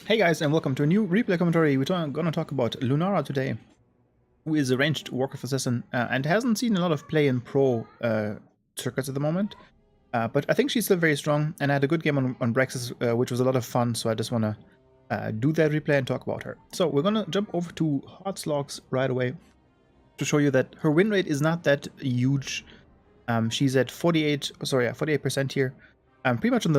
Hey guys, and welcome to a new replay commentary. We're gonna talk about Lunara today, who is a ranged Warcraft assassin and hasn't seen a lot of play in pro circuits at the moment. But I think she's still very strong, and I had a good game on Brexis, which was a lot of fun, so I just want to do that replay and talk about her. So we're gonna jump over to Hearts Logs right away to show you that her win rate is not that huge. She's at 48% here. Pretty much on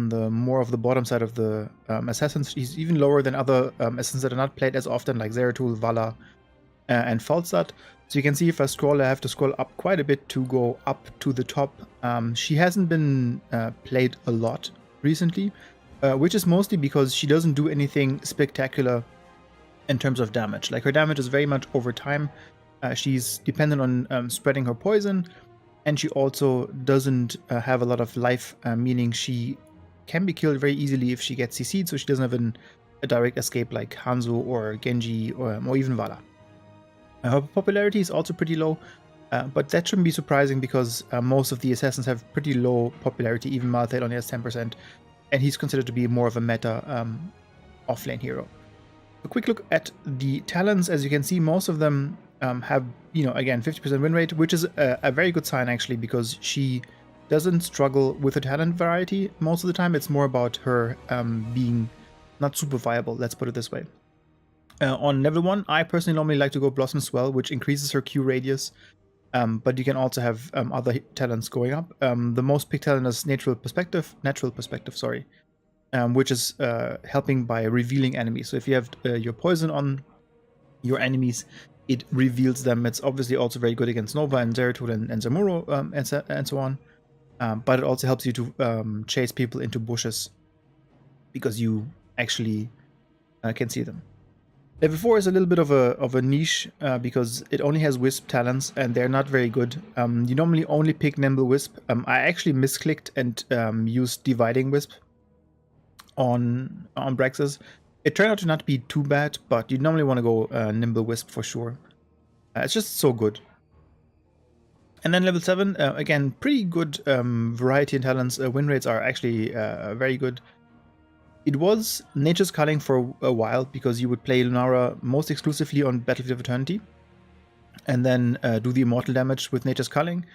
the more of the bottom side of the assassins. She's even lower than other assassins that are not played as often, like Zeratul, Vala, and Falstad. So you can see if I scroll, I have to scroll up quite a bit to go up to the top. She hasn't been played a lot recently, which is mostly because she doesn't do anything spectacular in terms of damage. Like, her damage is very much over time. She's dependent on spreading her poison, and she also doesn't have a lot of life, meaning she can be killed very easily if she gets CC'd, so she doesn't have a direct escape like Hanzo or Genji or even Vala. Her popularity is also pretty low, but that shouldn't be surprising because most of the assassins have pretty low popularity. Even Malthael only has 10%, and he's considered to be more of a meta offlane hero. A quick look at the talents. As you can see, most of them have, again, 50% win rate, which is a very good sign actually, because she doesn't struggle with her talent variety most of the time. It's more about her being not super viable, let's put it this way. On level 1, I personally normally like to go Blossom Swell, which increases her Q radius, but you can also have other talents going up. The most picked talent is Natural Perspective, which is helping by revealing enemies. So if you have your poison on your enemies, it reveals them. It's obviously also very good against Nova and Zeratul and Zamuro and so on. But it also helps you to chase people into bushes because you actually can see them. Level 4 is a little bit of a niche because it only has Wisp talents and they're not very good. You normally only pick Nimble Wisp. I actually misclicked and used Dividing Wisp on Brexis. It turned out to not be too bad, but you normally want to go Nimble Wisp for sure. It's just so good. And then level 7, again, pretty good variety and talents. Win rates are actually very good. It was Nature's Culling for a while because you would play Lunara most exclusively on Battlefield of Eternity and then do the immortal damage with Nature's Culling.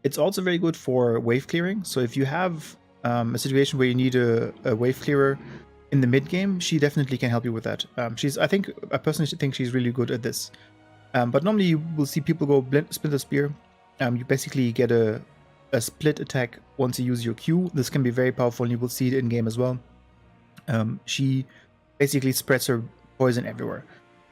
It's also very good for wave clearing. So if you have a situation where you need a wave clearer in the mid game, she definitely can help you with that. I personally think she's really good at this. But normally you will see people go Splinter Spear. You basically get a split attack once you use your Q. This can be very powerful, and you will see it in game as well. She basically spreads her poison everywhere.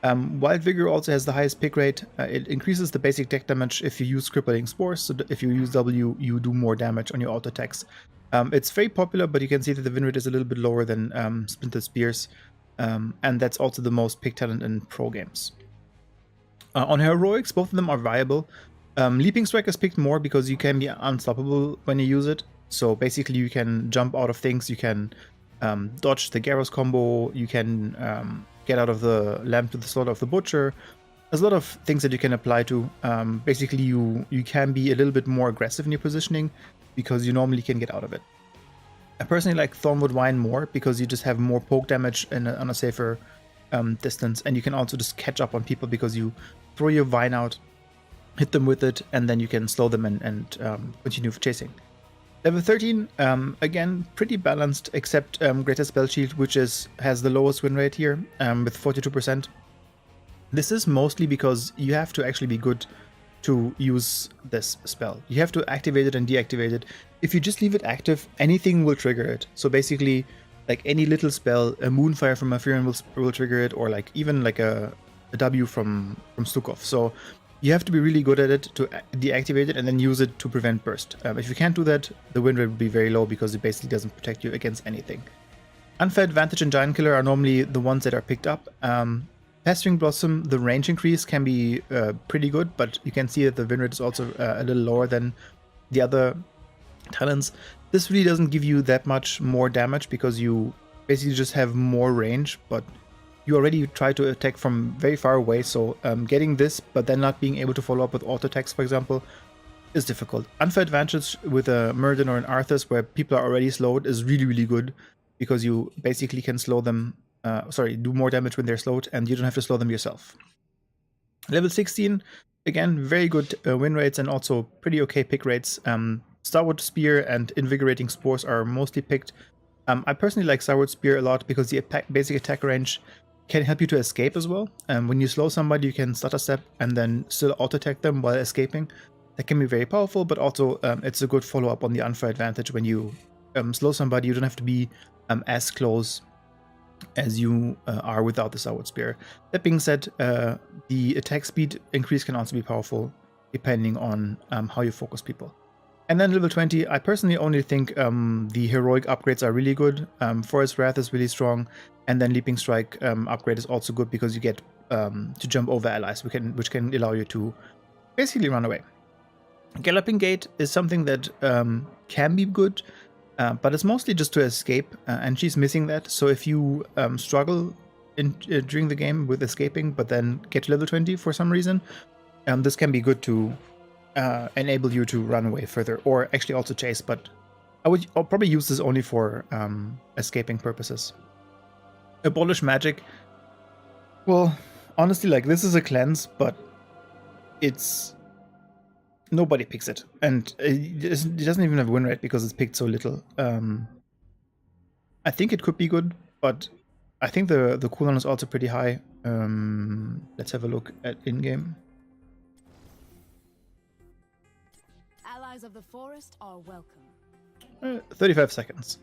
Wild Vigor also has the highest pick rate. It increases the basic deck damage if you use Crippling Spores, so if you use W, you do more damage on your auto attacks. It's very popular, but you can see that the win rate is a little bit lower than Splinter Spears, and that's also the most picked talent in pro games. On Heroics, both of them are viable. Leaping Strike is picked more because you can be unstoppable when you use it. So basically you can jump out of things, you can dodge the Garros combo, you can get out of the Lamp to the Slaughter of the Butcher. There's a lot of things that you can apply to. Basically you can be a little bit more aggressive in your positioning because you normally can get out of it. I personally like Thornwood Wine more because you just have more poke damage on a safer distance, and you can also just catch up on people because you throw your vine out, hit them with it, and then you can slow them and continue chasing. Level 13, again, pretty balanced, except Greater Spell Shield, which has the lowest win rate here, with 42%. This is mostly because you have to actually be good to use this spell. You have to activate it and deactivate it. If you just leave it active, anything will trigger it. So basically, like any little spell, a Moonfire from Aphirion will trigger it, or like even like a W from Stukov. So you have to be really good at it to deactivate it and then use it to prevent burst. If you can't do that, the win rate will be very low because it basically doesn't protect you against anything. Unfair Advantage and Giant Killer are normally the ones that are picked up. Pestering Blossom, the range increase can be pretty good, but you can see that the win rate is also a little lower than the other talents. This really doesn't give you that much more damage because you basically just have more range, but you already try to attack from very far away, so getting this but then not being able to follow up with auto attacks, for example, is difficult. Unfair Advantage with a Murden or an Arthas where people are already slowed is really, really good because you basically can slow them do more damage when they're slowed, and you don't have to slow them yourself. Level 16, again, very good win rates and also pretty okay pick rates. Starwood Spear and Invigorating Spores are mostly picked. I personally like Starwood Spear a lot because the basic attack range can help you to escape as well. When you slow somebody, you can stutter step and then still auto-attack them while escaping. That can be very powerful, but also it's a good follow-up on the unfair advantage. When you slow somebody, you don't have to be as close as you are without the Starwood Spear. That being said, the attack speed increase can also be powerful depending on how you focus people. And then level 20, I personally only think the heroic upgrades are really good. Forest Wrath is really strong, and then Leaping Strike upgrade is also good because you get to jump over allies, which can allow you to basically run away. Galloping Gait is something that can be good, but it's mostly just to escape, and she's missing that. So if you struggle during the game with escaping, but then get to level 20 for some reason, this can be good to enable you to run away further, or actually also chase, but I'll probably use this only for escaping purposes. Abolish Magic. Well, honestly, like, this is a cleanse, but it's... nobody picks it, and it doesn't even have a win rate because it's picked so little. I think it could be good, but I think the cooldown is also pretty high. Let's have a look at in-game. Allies of the forest are welcome. 35 seconds.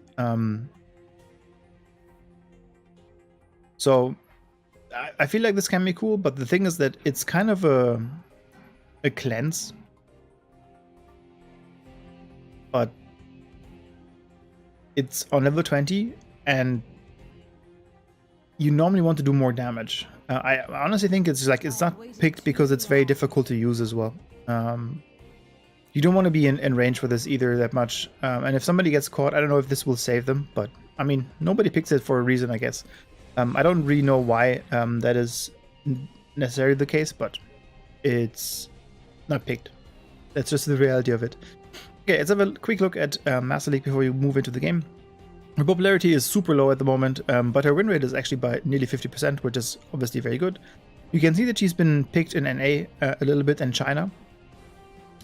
So I feel like this can be cool, but the thing is that it's kind of a cleanse. But it's on level 20, and you normally want to do more damage. I honestly think it's not picked because it's very difficult to use as well. You don't want to be in range for this either that much. And if somebody gets caught, I don't know if this will save them, but I mean, nobody picks it for a reason, I guess. I don't really know why that is necessarily the case, but it's not picked. That's just the reality of it. Okay, let's have a quick look at Master League before we move into the game. Her popularity is super low at the moment, but her win rate is actually by nearly 50%, which is obviously very good. You can see that she's been picked in NA a little bit in China.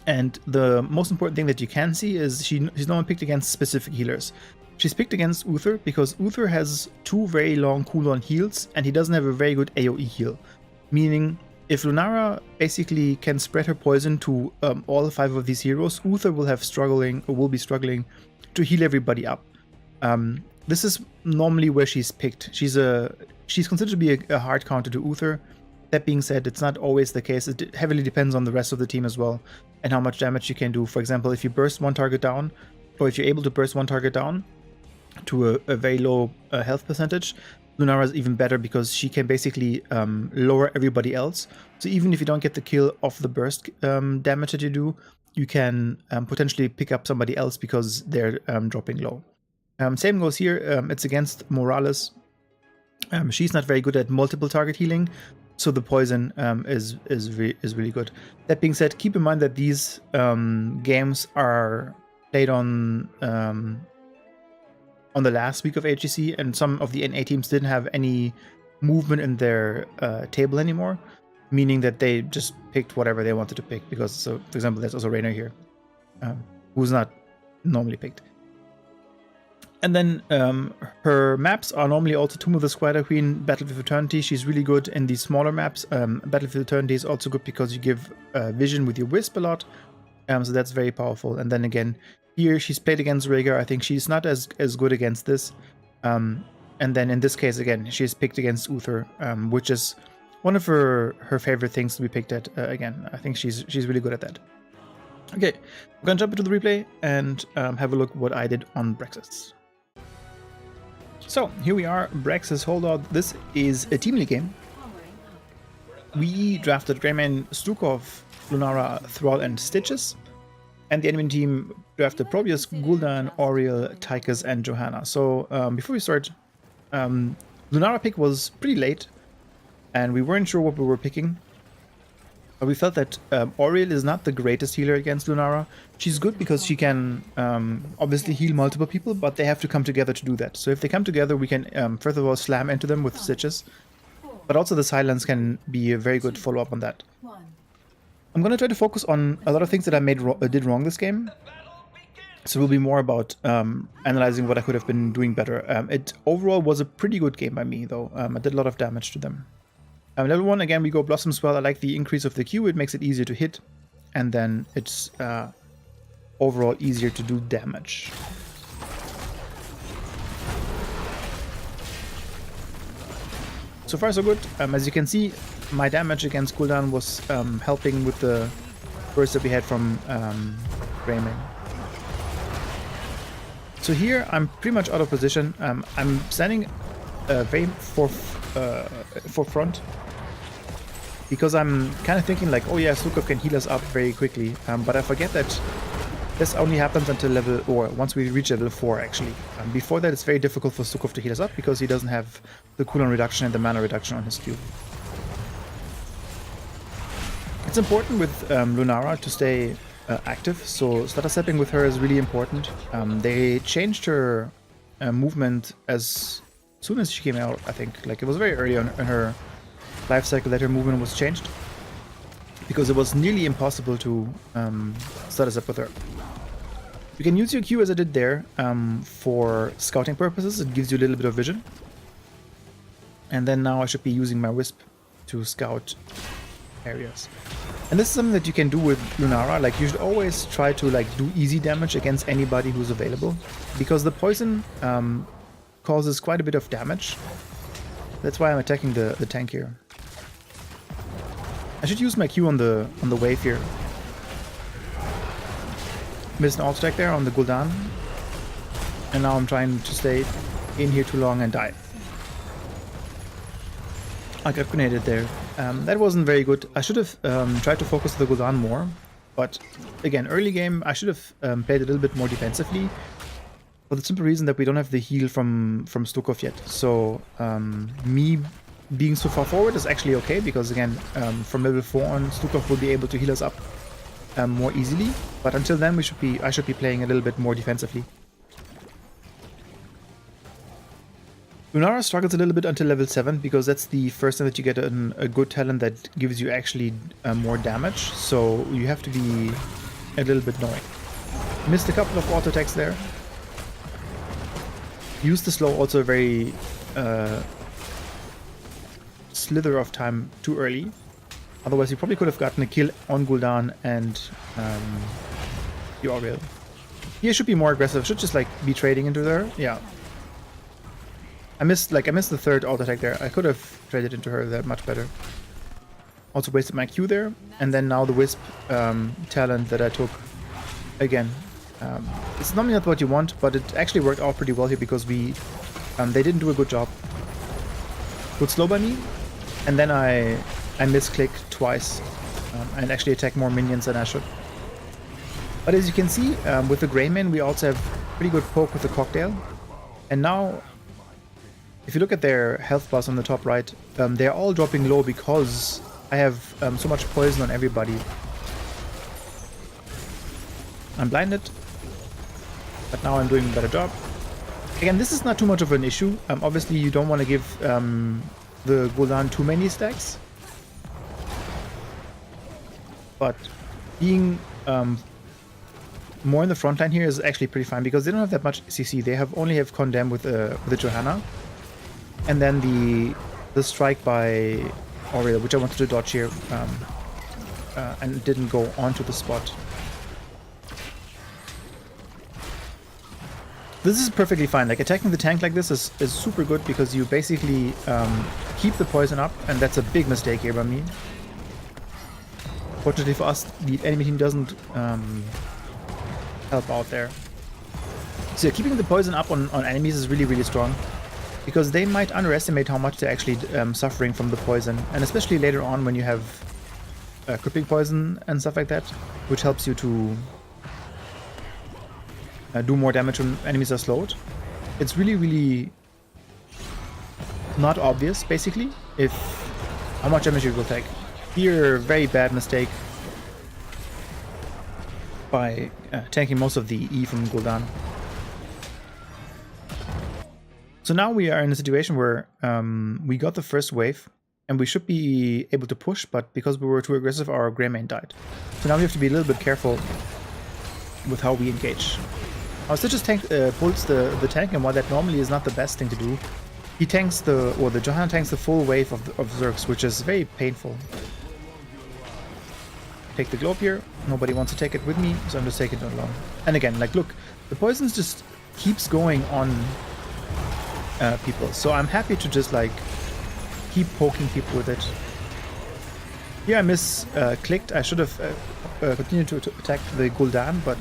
And the most important thing that you can see is she's not picked against specific healers. She's picked against Uther because Uther has 2 very long cooldown heals, and he doesn't have a very good AoE heal. Meaning, if Lunara basically can spread her poison to all 5 of these heroes, Uther will be struggling to heal everybody up. This is normally where she's picked. She's considered to be a hard counter to Uther. That being said, it's not always the case. It heavily depends on the rest of the team as well, and how much damage you can do. For example, if you burst one target down, or if you're able to burst one target down to a very low health percentage, Lunara is even better because she can basically lower everybody else. So even if you don't get the kill off the burst damage that you do, you can potentially pick up somebody else because they're dropping low. Same goes here. It's against Morales. She's not very good at multiple target healing, so the poison is really good. That being said, keep in mind that these games are played on the last week of HGC, and some of the NA teams didn't have any movement in their table anymore, meaning that they just picked whatever they wanted to pick. Because, so for example, there's also Rainer here, who's not normally picked. And then her maps are normally also Tomb of the Spider Queen, Battle with Eternity. She's really good in these smaller maps. Battle with Eternity is also good because you give vision with your Wisp a lot, so that's very powerful. And then again, here she's played against Rhaegar. I think she's not as good against this. And then in this case, again, she's picked against Uther, which is one of her favorite things to be picked at. Again, I think she's really good at that. Okay, we're gonna jump into the replay and have a look what I did on Brexis. So here we are, Brexis Holdout. This is a team league game. We drafted Greymane, Stukov, Lunara, Thrall, and Stitches. And the enemy team drafted Probius, Gul'dan, Auriel, Tychus, and Johanna. So before we start, Lunara pick was pretty late, and we weren't sure what we were picking. But we felt that Oriel is not the greatest healer against Lunara. She's good because she can obviously heal multiple people, but they have to come together to do that. So if they come together, we can first of all slam into them with stitches, but also the silence can be a very good follow-up on that. I'm going to try to focus on a lot of things that I did wrong this game. So it will be more about analyzing what I could have been doing better. It overall was a pretty good game by me, though. I did a lot of damage to them. Level 1, again, we go Blossom Swell. I like the increase of the Q. It makes it easier to hit. And then it's overall easier to do damage. So far, so good. As you can see, my damage against cooldown was helping with the burst that we had from Greymane. So here, I'm pretty much out of position. I'm standing very forefront because I'm kind of thinking like, oh yeah, Stukov can heal us up very quickly. But I forget that this only happens until level, or once we reach level 4 actually. Before that, it's very difficult for Stukov to heal us up because he doesn't have the cooldown reduction and the mana reduction on his Q. It's important with Lunara to stay active, so stutter stepping with her is really important. They changed her movement as soon as she came out, I think. Like, it was very early on in her life cycle that her movement was changed, because it was nearly impossible to stutter step with her. You can use your Q as I did there for scouting purposes. It gives you a little bit of vision. And then now I should be using my Wisp to scout areas. And this is something that you can do with Lunara. Like, you should always try to like do easy damage against anybody who's available, because the poison causes quite a bit of damage. That's why I'm attacking the tank here. I should use my Q on the wave here. Missed an auto attack there on the Gul'dan. And now I'm trying to stay in here too long and die. I got grenaded there. That wasn't very good. I should have tried to focus the Gul'dan more. But again, early game, I should have played a little bit more defensively. For the simple reason that we don't have the heal from Stukov yet. So me being so far forward is actually okay, because again, from level 4 on, Stukov will be able to heal us up more easily. But until then, I should be playing a little bit more defensively. Lunara struggles a little bit until level 7, because that's the first time that you get a good talent that gives you actually more damage. So you have to be a little bit knowing. Missed a couple of auto attacks there. Used the slow also a very slither of time too early. Otherwise, you probably could have gotten a kill on Gul'dan and the Oriel. Here should be more aggressive. Should just like be trading into there. Yeah. I missed the third auto attack there. I could have traded into her that much better. Also wasted my Q there, and then now the Wisp talent that I took again. It's normally not what you want, but it actually worked out pretty well here, because they didn't do a good job. Good slow by me, and then I misclick twice and actually attack more minions than I should. But as you can see, with the Greymane, we also have pretty good poke with the Cocktail. And now, if you look at their health bars on the top right, they're all dropping low because I have so much poison on everybody. I'm blinded, but now I'm doing a better job. Again, this is not too much of an issue. Obviously, you don't want to give the Gul'dan too many stacks. But being more in the front line here is actually pretty fine, because they don't have that much CC. They only have Condemn with the Johanna. And then the strike by Oriel, which I wanted to dodge here, and didn't go onto the spot. This is perfectly fine. Like, attacking the tank like this is super good, because you basically keep the poison up, and that's a big mistake here by me. Fortunately for us, the enemy team doesn't help out there. So yeah, keeping the poison up on enemies is really, really strong, because they might underestimate how much they're actually suffering from the poison, and especially later on when you have crippling poison and stuff like that, which helps you to do more damage when enemies are slowed. It's really, really not obvious, basically, how much damage you will take. Here, very bad mistake by tanking most of the E from Gul'dan. So now we are in a situation where we got the first wave and we should be able to push, but because we were too aggressive, our Greymane died. So now we have to be a little bit careful with how we engage. Our Stitches tank pulls the tank, and while that normally is not the best thing to do, he tanks the Johanna tanks the full wave of Zergs, which is very painful. Take the globe here. Nobody wants to take it with me, so I'm just taking it alone. And again, like, look, the poisons just keeps going on people, so I'm happy to just like keep poking people with it. Here I clicked. I should have continued to attack the Gul'dan, but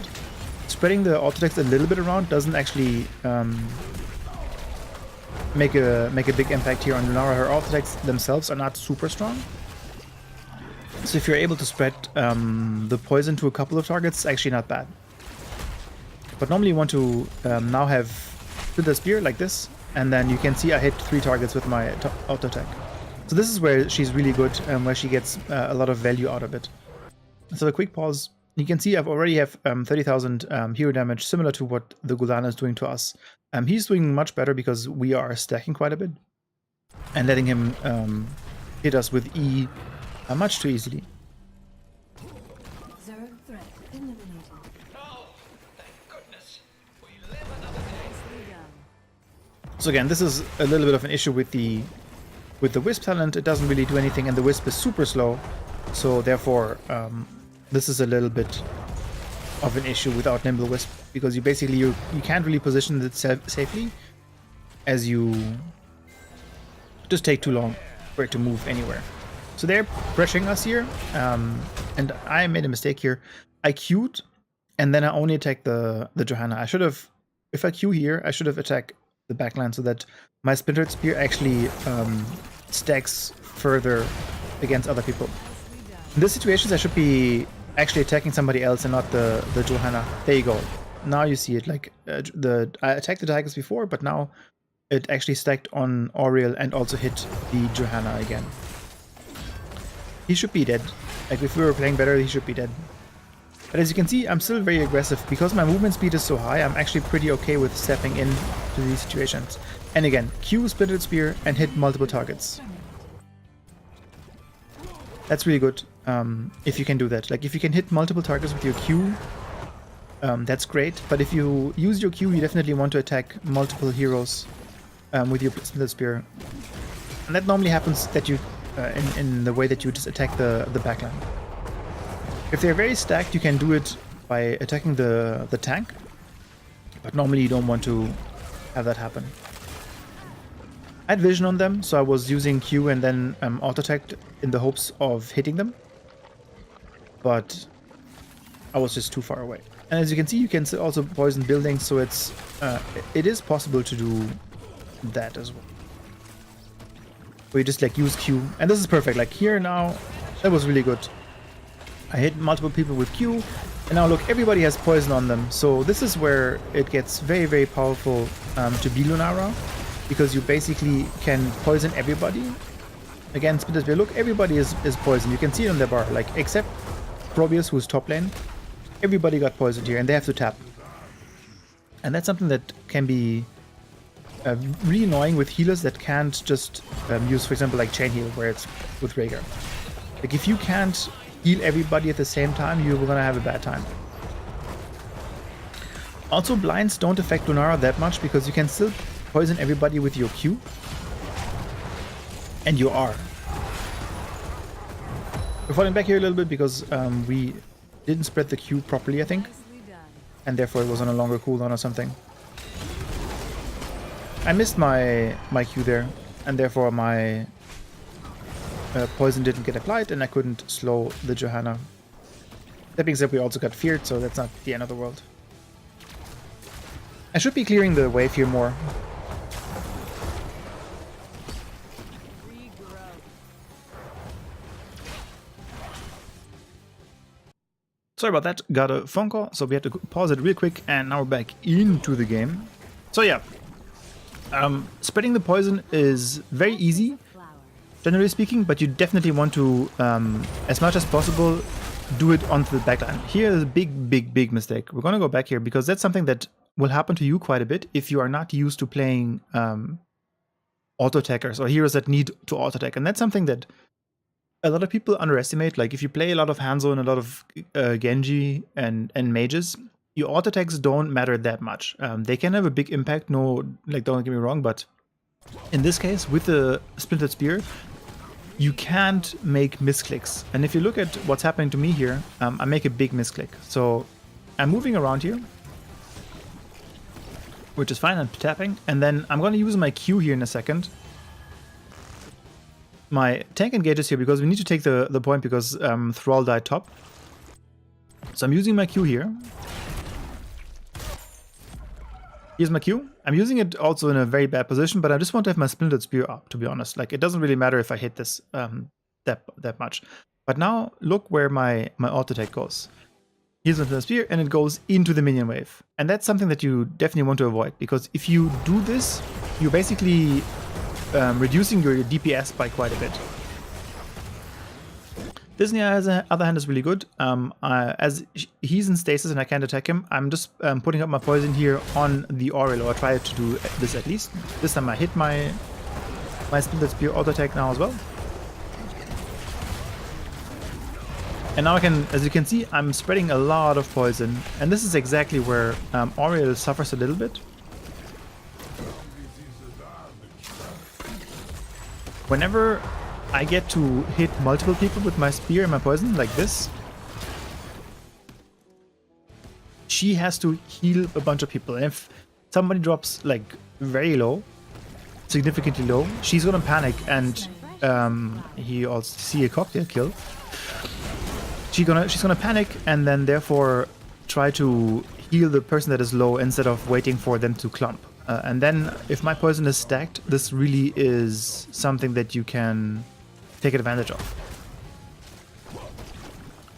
spreading the auto-attacks a little bit around doesn't actually make a big impact here on Lunara. Her auto-attacks themselves are not super strong. So if you're able to spread the poison to a couple of targets, it's actually not bad. But normally you want to now have the spear like this, and then you can see I hit 3 targets with my auto-attack. So this is where she's really good, where she gets a lot of value out of it. So a quick pause. You can see I've already have 30,000 hero damage, similar to what the Gul'dan is doing to us. He's doing much better because we are stacking quite a bit and letting him hit us with E much too easily. Zerg threat eliminated. Oh, thank goodness. We live another day. Nicely done. So again, this is a little bit of an issue with the Wisp talent. It doesn't really do anything, and the Wisp is super slow. So therefore, this is a little bit of an issue without Nimble Wisp, because you basically you can't really position it safely, as you just take too long for it to move anywhere. So they're pressuring us here, and I made a mistake here. I queued, and then I only attacked the Johanna. I should have, if I queue here, I should have attacked the backline so that my Splintered Spear actually stacks further against other people. In this situation, I should be actually attacking somebody else and not the Johanna. There you go. Now you see it. Like I attacked the Tigers before, but now it actually stacked on Auriel and also hit the Johanna again. He should be dead. Like, if we were playing better, he should be dead. But as you can see, I'm still very aggressive. Because my movement speed is so high, I'm actually pretty okay with stepping in to these situations. And again, Q, Splintered Spear, and hit multiple targets. That's really good, if you can do that. Like, if you can hit multiple targets with your Q, that's great. But if you use your Q, you definitely want to attack multiple heroes with your Splintered Spear. And that normally happens that you in the way that you just attack the backline. If they're very stacked, you can do it by attacking the tank, but normally you don't want to have that happen. I had vision on them, so I was using Q and then auto-attacked in the hopes of hitting them, but I was just too far away. And as you can see, you can also poison buildings, so it is possible to do that as well. Where you just like use Q, and this is perfect. Like here now, that was really good. I hit multiple people with Q, and now look, everybody has poison on them. So this is where it gets very, very powerful to be Lunara, because you basically can poison everybody. Again, Splinter Spear, look, everybody is poisoned. You can see it on their bar, like except Probius, who's top lane. Everybody got poisoned here, and they have to tap. And that's something that can be really annoying with healers that can't just use, for example, like Chain Heal, where it's with Rhaegar. Like, if you can't heal everybody at the same time, you're gonna have a bad time. Also, blinds don't affect Lunara that much, because you can still poison everybody with your Q and your R. We're falling back here a little bit because we didn't spread the Q properly, I think, and therefore it was on a longer cooldown or something. I missed my Q there, and therefore my poison didn't get applied, and I couldn't slow the Johanna. That being said, we also got feared, so that's not the end of the world. I should be clearing the wave here more. Sorry about that, got a phone call, so we had to pause it real quick, and now we're back into the game. So yeah. Spreading the poison is very easy, generally speaking, but you definitely want to, as much as possible, do it onto the backline. Here is a big mistake. We're going to go back here because that's something that will happen to you quite a bit if you are not used to playing auto-attackers or heroes that need to auto-attack. And that's something that a lot of people underestimate. Like if you play a lot of Hanzo and a lot of Genji and mages, your auto-attacks don't matter that much. They can have a big impact, no, like don't get me wrong, but in this case, with the Splintered Spear, you can't make misclicks. And if you look at what's happening to me here, I make a big misclick. So I'm moving around here, which is fine, I'm tapping. And then I'm going to use my Q here in a second. My tank engages here because we need to take the point because Thrall died top. So I'm using my Q here. Here's my Q. I'm using it also in a very bad position, but I just want to have my Splintered Spear up, to be honest. Like, it doesn't really matter if I hit this that much. But now, look where my auto attack goes. Here's my Splintered Spear, and it goes into the minion wave. And that's something that you definitely want to avoid, because if you do this, you're basically reducing your DPS by quite a bit. Disney, on the other hand, is really good. As he's in stasis and I can't attack him, I'm just putting up my poison here on the Aurel, or I try to do this at least. This time I hit my Splintered Spear auto attack now as well. And now I can, as you can see, I'm spreading a lot of poison, and this is exactly where Aurel suffers a little bit. Whenever I get to hit multiple people with my spear and my poison, like this, she has to heal a bunch of people. And if somebody drops like very low, significantly low, she's gonna panic, and he also see a cocktail kill. She's gonna panic and then therefore try to heal the person that is low instead of waiting for them to clump. And then if my poison is stacked, this really is something that you can take advantage of.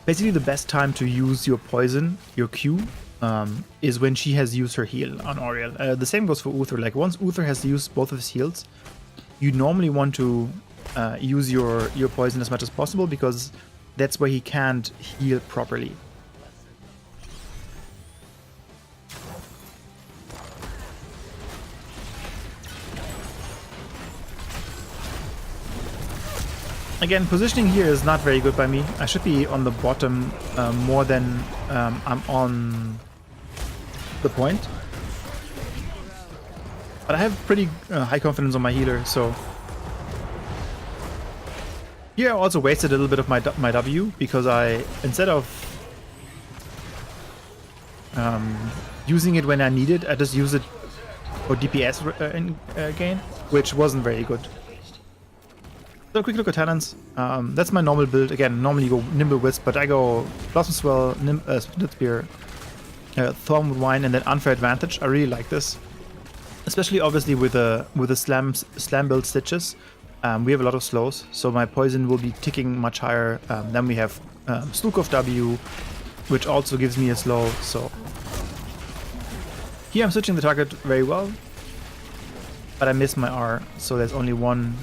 Basically, the best time to use your poison, your Q, is when she has used her heal on Aurel. The same goes for Uther. Like, once Uther has used both of his heals, you normally want to use your poison as much as possible, because that's where he can't heal properly. Again, positioning here is not very good by me. I should be on the bottom more than I'm on the point. But I have pretty high confidence on my healer, so... Here I also wasted a little bit of my W, because I, instead of using it when I need it, I just use it for DPS gain, which wasn't very good. So a quick look at talents. That's my normal build. Again, normally you go Nimble Wisp, but I go Blossom Swell, Splintered Spear, Thorn with Wine, and then Unfair Advantage. I really like this, especially obviously with the slam build Stitches. We have a lot of slows, so my poison will be ticking much higher. Then we have Stukov W, which also gives me a slow. So here I'm switching the target very well, but I miss my R, so there's only one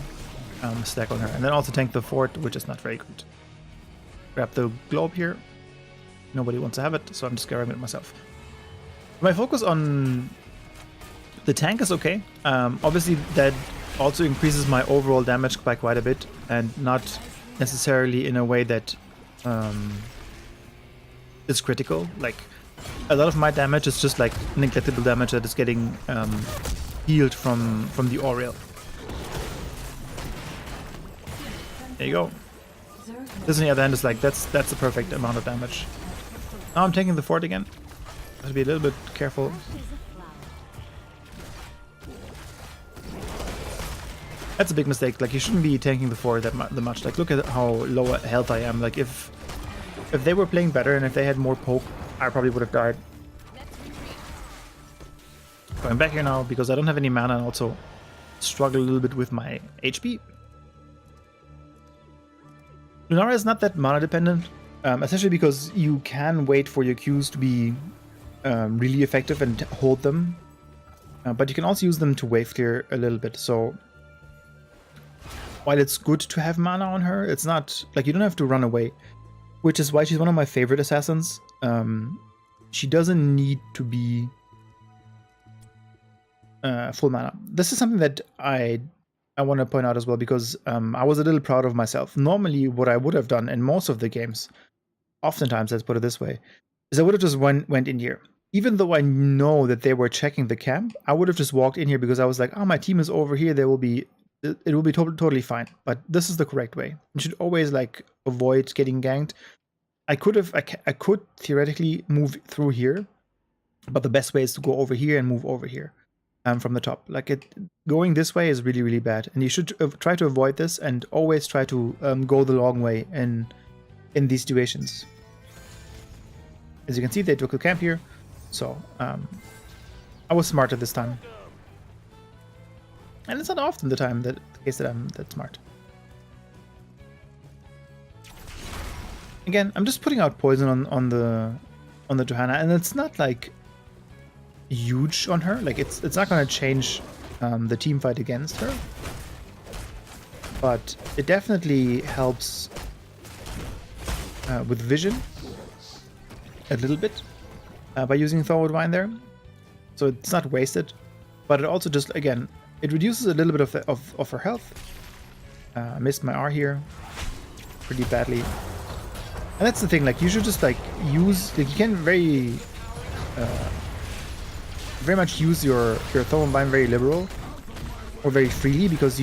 stack on her. And then also tank the fort, which is not very good. Grab the globe here. Nobody wants to have it, so I'm just grabbing it myself. My focus on the tank is okay. Obviously that also increases my overall damage by quite a bit, and not necessarily in a way that is critical. Like, a lot of my damage is just like neglectable damage that is getting healed from the Aurel. There you go. This on the other hand is like, that's the perfect amount of damage. Now I'm taking the fort again. Have to be a little bit careful. That's a big mistake. Like, you shouldn't be tanking the fort that much. Like, look at how low health I am. Like, if they were playing better and if they had more poke, I probably would have died. Going back here now because I don't have any mana, and also struggle a little bit with my HP. Lunara is not that mana dependent, especially because you can wait for your Qs to be really effective and hold them, but you can also use them to wave clear a little bit. So while it's good to have mana on her, it's not like you don't have to run away, which is why she's one of my favorite assassins. She doesn't need to be full mana. This is something that I want to point out as well, because I was a little proud of myself. Normally, what I would have done in most of the games, oftentimes, let's put it this way, is I would have just went in here. Even though I know that they were checking the camp, I would have just walked in here because I was like, oh, my team is over here. It will be totally fine. But this is the correct way. You should always like avoid getting ganked. I could theoretically move through here, but the best way is to go over here and move over here from the top. Like going this way is really, really bad. And you should try to avoid this and always try to go the long way in these situations. As you can see, they took the camp here. So I was smarter this time. And it's not often the case that I'm that smart. Again, I'm just putting out poison on the Johanna, and it's not like huge on her. Like it's not gonna change the team fight against her. But it definitely helps with vision a little bit. By using Thorwood Vine there, so it's not wasted, but it also just, again, it reduces a little bit of her health. I missed my R here pretty badly, and that's the thing. Like you should just like use, like you can very much use your Thorwood Vine very liberal or very freely, because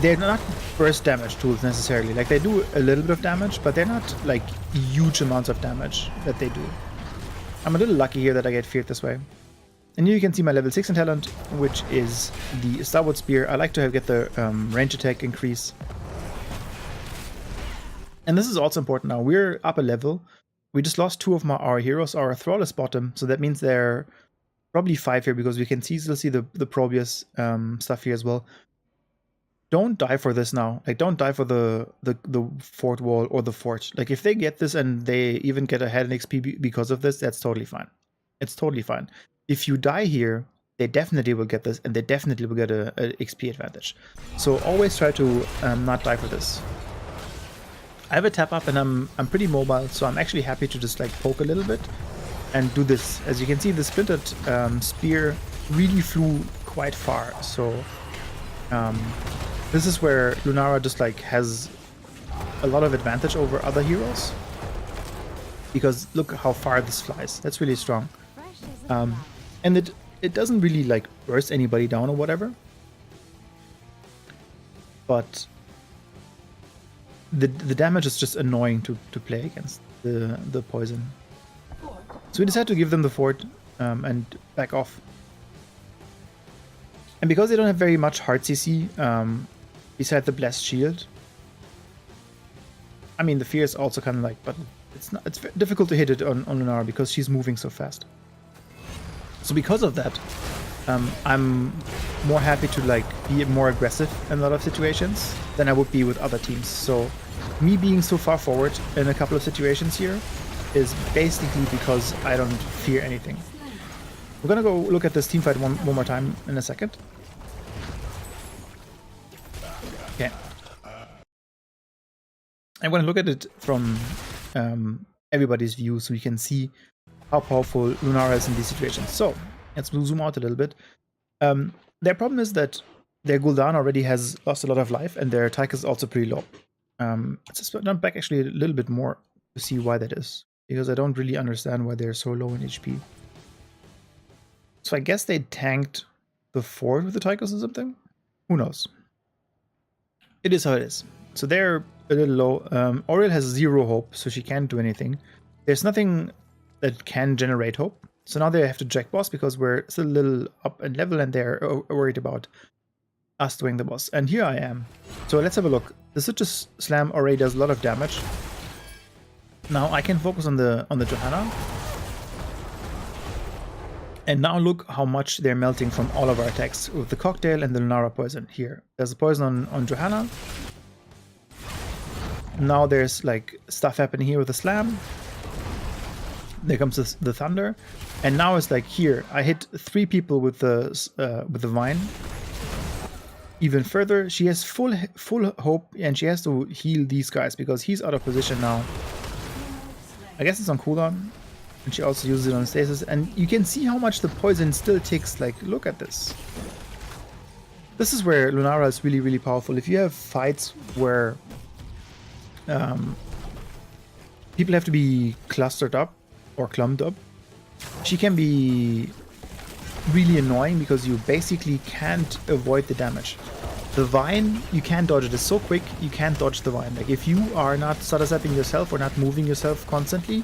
they're not burst damage tools necessarily. Like they do a little bit of damage, but they're not like huge amounts of damage that they do. I'm a little lucky here that I get feared this way. And here you can see my level 6 in talent, which is the Starwood Spear. I like to get the range attack increase. And this is also important now. We're up a level. We just lost 2 of our heroes. Our Thrall is bottom, so that means they're probably 5 here, because we can still see the Probius stuff here as well. Don't die for this now. Like, don't die for the fort wall or the fort. Like, if they get this and they even get ahead in XP because of this, that's totally fine. It's totally fine. If you die here, they definitely will get this, and they definitely will get a XP advantage. So always try to not die for this. I have a tap up and I'm pretty mobile, so I'm actually happy to just like poke a little bit and do this. As you can see, the splintered spear really flew quite far. So this is where Lunara just like has a lot of advantage over other heroes, because look how far this flies. That's really strong. And it doesn't really like burst anybody down or whatever, but the damage is just annoying to play against the poison. So we decided to give them the fort and back off. And because they don't have very much hard CC, beside the Blessed Shield, I mean the fear is also kind of like, but it's difficult to hit it on Lunara because she's moving so fast. So because of that, I'm more happy to like be more aggressive in a lot of situations than I would be with other teams. So me being so far forward in a couple of situations here is basically because I don't fear anything. We're gonna go look at this team fight one more time in a second. Okay. I'm gonna look at it from everybody's view so you can see how powerful Lunara is in these situations. So let's zoom out a little bit. Their problem is that their Gul'dan already has lost a lot of life, and their attack is also pretty low. Let's just jump back actually a little bit more to see why that is, because I don't really understand why they're so low in HP. So I guess they tanked the fort with the Tychus or something? Who knows? It is how it is. So they're a little low. Oriel has 0 hope, so she can't do anything. There's nothing that can generate hope. So now they have to jack boss because we're still a little up in level and they're worried about us doing the boss. And here I am. So let's have a look. The Citrus Slam already does a lot of damage. Now I can focus on the Johanna. And now look how much they're melting from all of our attacks with the cocktail and the Lunara poison here. There's a poison on Johanna. Now there's like stuff happening here with the slam. There comes the thunder, and now it's like here I hit 3 people with the vine, even further. She has full hope, and she has to heal these guys because he's out of position now. I guess it's on cooldown, and she also uses it on stasis. And you can see how much the poison still ticks. Like, look at this. This is where Lunara is really, really powerful. If you have fights where people have to be clustered up or clumped up, she can be really annoying because you basically can't avoid the damage. The Vine, you can't dodge it. It's so quick, you can't dodge the Vine. Like, if you are not stutter stepping yourself or not moving yourself constantly,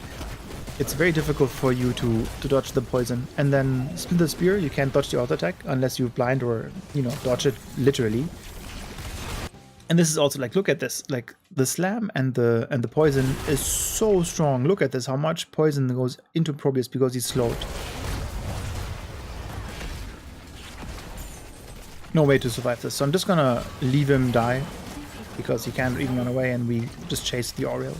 it's very difficult for you to dodge the poison. And then Splinter Spear, you can't dodge the auto attack unless you blind or, you know, dodge it literally. And this is also like, look at this, like the slam and the poison is so strong. Look at this, how much poison goes into Probius because he's slowed. No way to survive this, so I'm just gonna leave him die because he can't even run away, and we just chase the Oriole.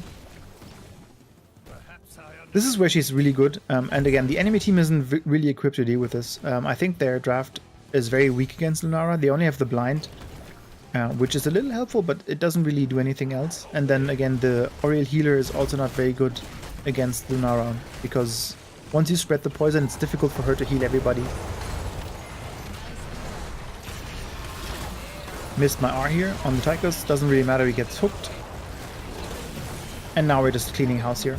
This is where she's really good, and again, the enemy team isn't really equipped to deal with this. I think their draft is very weak against Lunara. They only have the blind, which is a little helpful, but it doesn't really do anything else. And then again, the Oriole healer is also not very good against Lunara because once you spread the poison, it's difficult for her to heal everybody. Missed my R here on the Tychus, doesn't really matter, he gets hooked. And now we're just cleaning house here.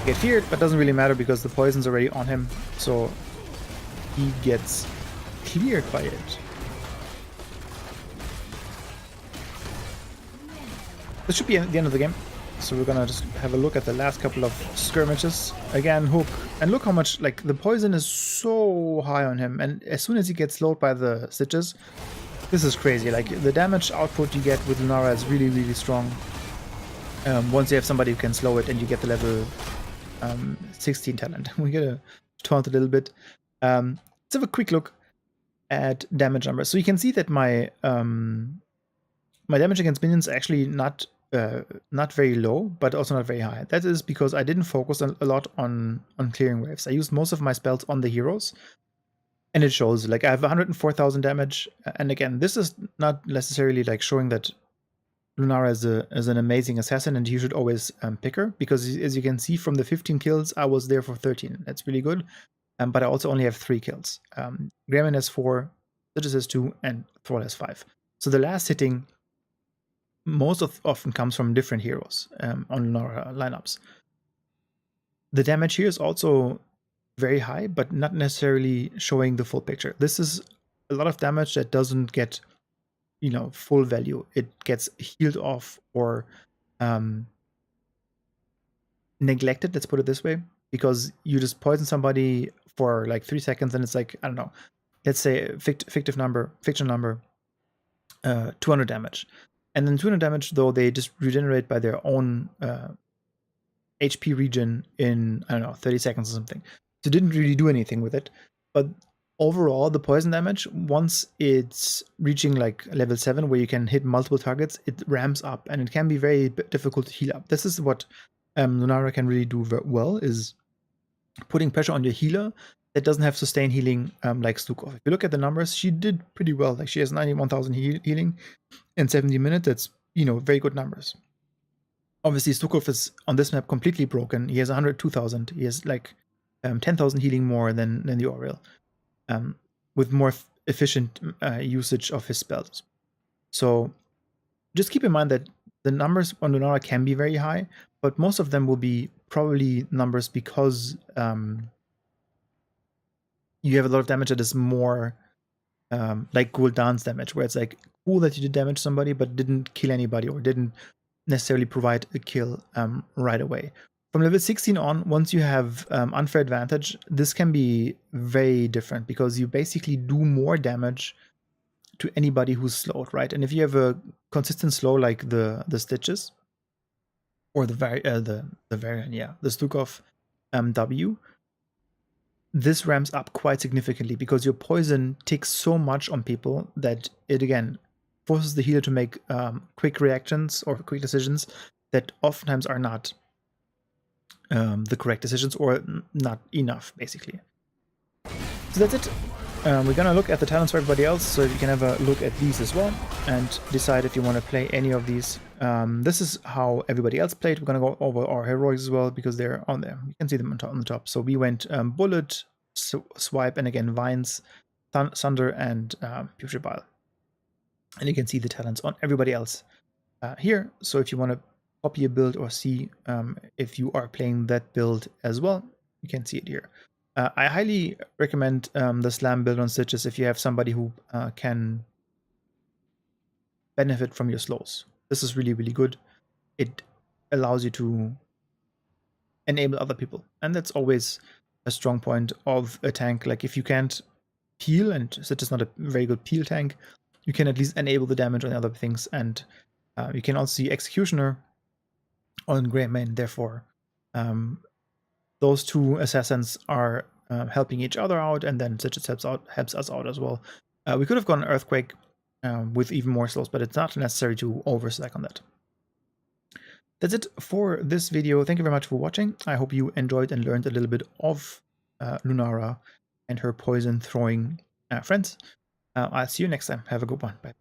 Get feared, but doesn't really matter because the poison's already on him, so he gets cleared by it. This should be the end of the game. So we're gonna just have a look at the last couple of skirmishes. Again, hook. And look how much, like, the poison is so high on him. And as soon as he gets slowed by the stitches, this is crazy. Like, the damage output you get with Lunara is really, really strong. Once you have somebody who can slow it and you get the level 16 talent. We're gonna taunt a little bit. Let's have a quick look at damage numbers. So you can see that my my damage against minions is actually not very low, but also not very high. That is because I didn't focus a lot on clearing waves. I used most of my spells on the heroes, and it shows. Like, I have 104,000 damage, and again, this is not necessarily like showing that Lunara is an amazing assassin, and you should always pick her, because as you can see from the 15 kills, I was there for 13. That's really good, but I also only have 3 kills. Gremlin has 4, Stitches has 2, and Thrall has 5. So the last hitting often comes from different heroes on Lunara lineups. The damage here is also very high, but not necessarily showing the full picture. This is a lot of damage that doesn't get, you know, full value. It gets healed off or neglected, let's put it this way, because you just poison somebody for like 3 seconds and it's like, I don't know, let's say fictional number 200 damage. And then 200 damage, though, they just regenerate by their own HP regen in, I don't know, 30 seconds or something. So it didn't really do anything with it. But overall, the poison damage, once it's reaching like level 7, where you can hit multiple targets, it ramps up, and it can be very difficult to heal up. This is what Lunara can really do very well, is putting pressure on your healer that doesn't have sustained healing like Stukov. If you look at the numbers, she did pretty well. Like, she has 91,000 healing in 70 minutes. That's, you know, very good numbers. Obviously, Stukov is on this map completely broken. He has 102,000. He has like 10,000 healing more than the Oriole, with more efficient usage of his spells. So just keep in mind that the numbers on Lunara can be very high, but most of them will be probably numbers because you have a lot of damage that is more like Gul'dan's damage, where it's like cool that you did damage somebody but didn't kill anybody or didn't necessarily provide a kill right away. From level 16 on, once you have unfair advantage, this can be very different because you basically do more damage to anybody who's slowed, right? And if you have a consistent slow like the Stitches or the variant, yeah, the Stukov W, this ramps up quite significantly because your poison takes so much on people that it again forces the healer to make quick reactions or quick decisions that oftentimes are not the correct decisions or not enough, basically. So that's it. We're gonna look at the talents for everybody else, so you can have a look at these as well and decide if you want to play any of these. This is how everybody else played. We're gonna go over our heroics as well because they're on there. You can see them on the top. So we went Bullet, Swipe, and again Vines, Thunder, and Putrid Bile. And you can see the talents on everybody else here. So if you want to copy a build or see if you are playing that build as well, you can see it here. I highly recommend the Slam build on Stitches if you have somebody who can benefit from your slows. This is really, really good. It allows you to enable other people, and that's always a strong point of a tank. Like if you can't peel, and Stitch is not a very good peel tank, you can at least enable the damage on other things, and you can also see Executioner on Greymane. Therefore, those two assassins are helping each other out, and then Stitches helps us out as well. We could have gone Earthquake with even more slows, but it's not necessary to overstack on that. That's it for this video. Thank you very much for watching. I hope you enjoyed and learned a little bit of Lunara and her poison throwing friends. I'll see you next time. Have a good one. Bye.